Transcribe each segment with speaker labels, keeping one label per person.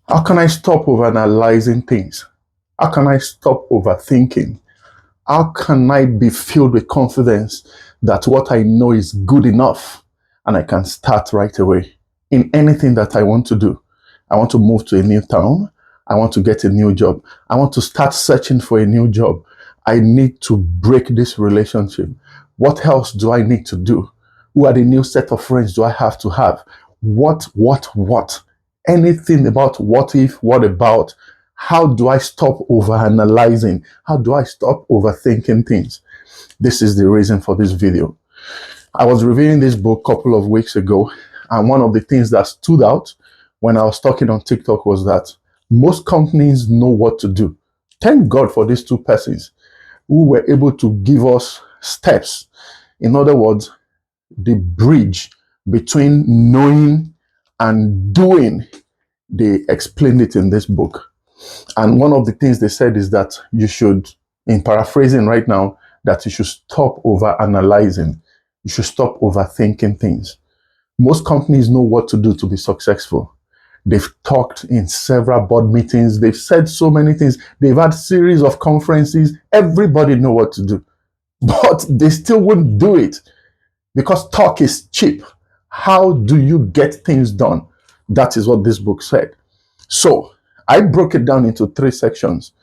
Speaker 1: How can I stop overanalyzing things? How can I stop overthinking? How can I be filled with confidence that what I know is good enough and I can start right away in anything that I want to do? I want to move to a new town. I want to get a new job. I want to start searching for a new job. I need to break this relationship. What else do I need to do? Who are the new set of friends do I have to have? What? Anything about what if, what about? How do I stop overanalyzing? How do I stop overthinking things? This is the reason for this video. I was reviewing this book a couple of weeks ago, and one of the things that stood out when I was talking on TikTok was that most companies know what to do. Thank God for these two persons who were able to give us steps. In other words, the bridge between knowing and doing. They explained it in this book. And one of the things they said is that you should, in paraphrasing right now, that you should stop over analyzing. You should stop overthinking things. Most companies know what to do to be successful. They've talked in several board meetings. They've said so many things. They've had series of conferences. Everybody know what to do, but they still wouldn't do it because talk is cheap. How do you get things done? That is what this book said. So I broke it down into 3 sections,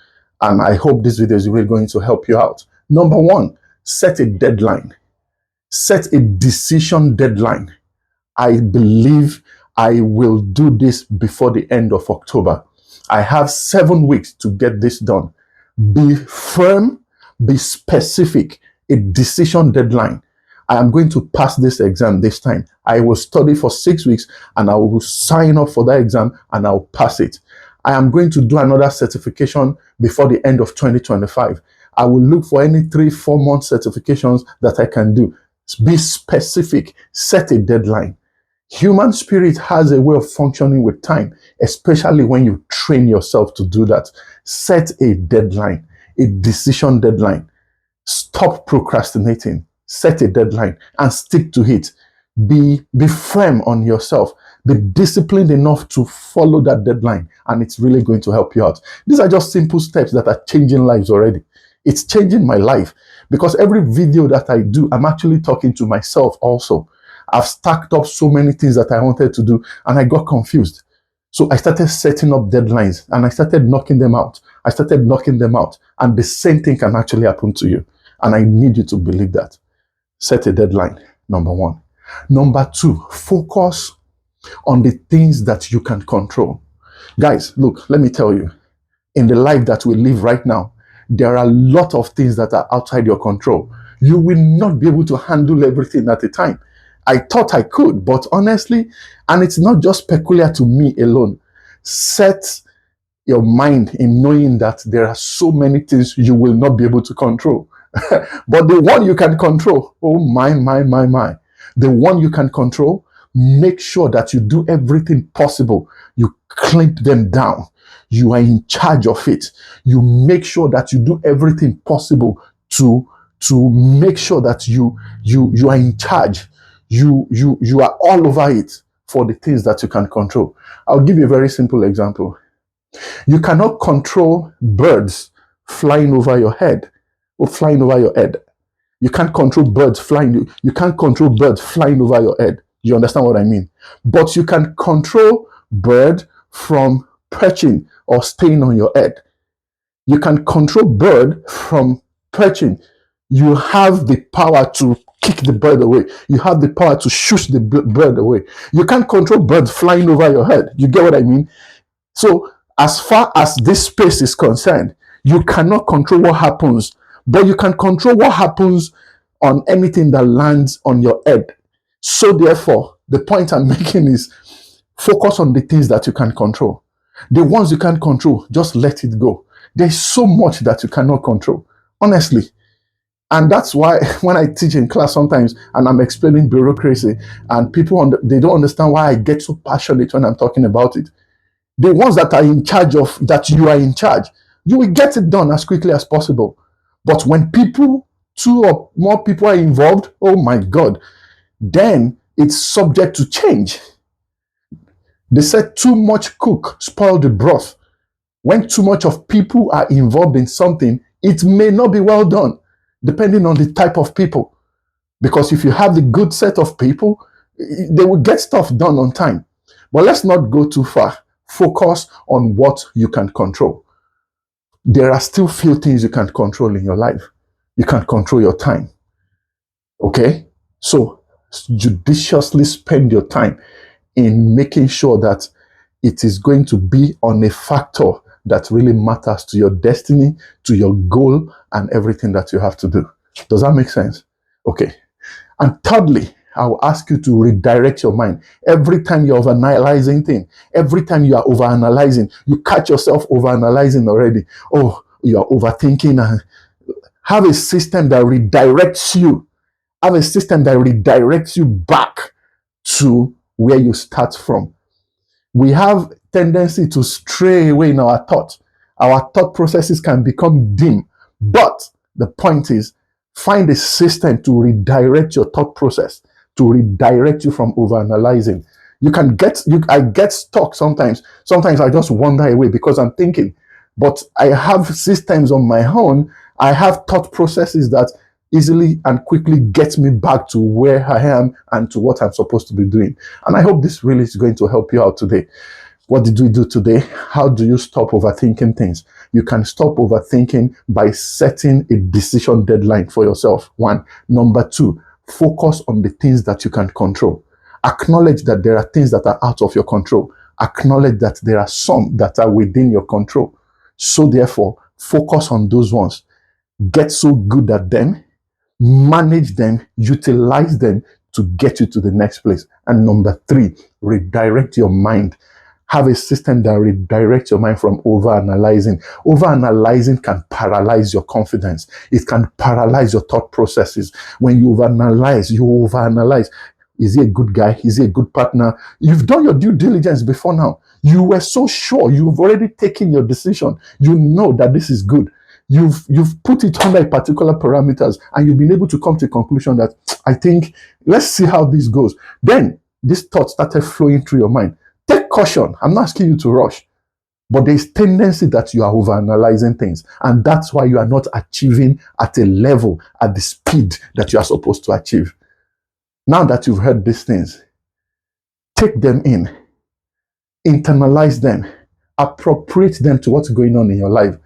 Speaker 1: and I hope this video is really going to help you out. Number 1, set a deadline. Set a decision deadline. I believe I will do this before the end of October. I have 7 weeks to get this done. Be firm, be specific, a decision deadline. I am going to pass this exam this time. I will study for 6 weeks and I will sign up for that exam and I'll pass it. I am going to do another certification before the end of 2025. I will look for any 3-4 month certifications that I can do. Be specific, set a deadline. Human spirit has a way of functioning with time, especially when you train yourself to do that. Set a deadline, a decision deadline. Stop procrastinating. Set a deadline and stick to it. Be firm on yourself. Be disciplined enough to follow that deadline, and it's really going to help you out. These are just simple steps that are changing lives already. It's changing my life because every video that I do, I'm actually talking to myself also. I've stacked up so many things that I wanted to do and I got confused. So I started setting up deadlines and I started knocking them out. And the same thing can actually happen to you. And I need you to believe that. Set a deadline, number 1. Number 2, focus on the things that you can control. Guys, look, let me tell you, in the life that we live right now, there are a lot of things that are outside your control. You will not be able to handle everything at a time. I thought I could, but honestly, and it's not just peculiar to me alone, set your mind in knowing that there are so many things you will not be able to control. But the one you can control, oh my. The one you can control, make sure that you do everything possible. You clamp them down. You are in charge of it. You make sure that you do everything possible to make sure that you are in charge. You are all over it for the things that you can control. I'll give you a very simple example. You cannot control birds flying over your head or flying over your head. You can't control birds flying. You can't control birds flying over your head. You understand what I mean? But you can control bird from perching or staying on your head. You can control bird from perching. You have the power to kick the bird away. You have the power to shush the bird away. You can't control birds flying over your head. You get what I mean? So as far as this space is concerned, you cannot control what happens, but you can control what happens on anything that lands on your head. So therefore, the point I'm making is focus on the things that you can control. The ones you can't control, just let it go. There's so much that you cannot control, honestly. And that's why when I teach in class sometimes and I'm explaining bureaucracy and people, they don't understand why I get so passionate when I'm talking about it. The ones that are in charge of, that you are in charge, you will get it done as quickly as possible. But when 2 or more people are involved, oh my God, then it's subject to change. They said too much cook spoil the broth. When too much of people are involved in something, it may not be well done, depending on the type of people. Because if you have the good set of people, they will get stuff done on time. But let's not go too far. Focus on what you can control. There are still few things you can control in your life. You can control your time. Okay? So judiciously spend your time in making sure that it is going to be on a factor that really matters to your destiny, to your goal, and everything that you have to do. Does that make sense? Okay. And thirdly, I will ask you to redirect your mind. Every time you're overanalyzing things, every time you are overanalyzing, you catch yourself overanalyzing already. Oh, you are overthinking. Have a system that redirects you. Have a system that redirects you back to where you start from. We have tendency to stray away in our thought. Our thought processes can become dim. But the point is, find a system to redirect your thought process, to redirect you from overanalyzing. I get stuck sometimes. Sometimes I just wander away because I'm thinking. But I have systems on my own. I have thought processes that easily and quickly get me back to where I am and to what I'm supposed to be doing. And I hope this really is going to help you out today. What did we do today? How do you stop overthinking things? You can stop overthinking by setting a decision deadline for yourself. One. Number two, focus on the things that you can control. Acknowledge that there are things that are out of your control. Acknowledge that there are some that are within your control. So therefore, focus on those ones. Get so good at them, manage them, utilize them to get you to the next place. And number three, redirect your mind. Have a system that redirects your mind from overanalyzing. Overanalyzing can paralyze your confidence. It can paralyze your thought processes. When you overanalyze. Is he a good guy? Is he a good partner? You've done your due diligence before now. You were so sure. You've already taken your decision. You know that this is good. You've put it under a particular parameters and you've been able to come to a conclusion that I think, let's see how this goes. Then this thought started flowing through your mind. Take caution. I'm not asking you to rush. But there's tendency that you are overanalyzing things. And that's why you are not achieving at a level, at the speed that you are supposed to achieve. Now that you've heard these things, take them in, internalize them, appropriate them to what's going on in your life,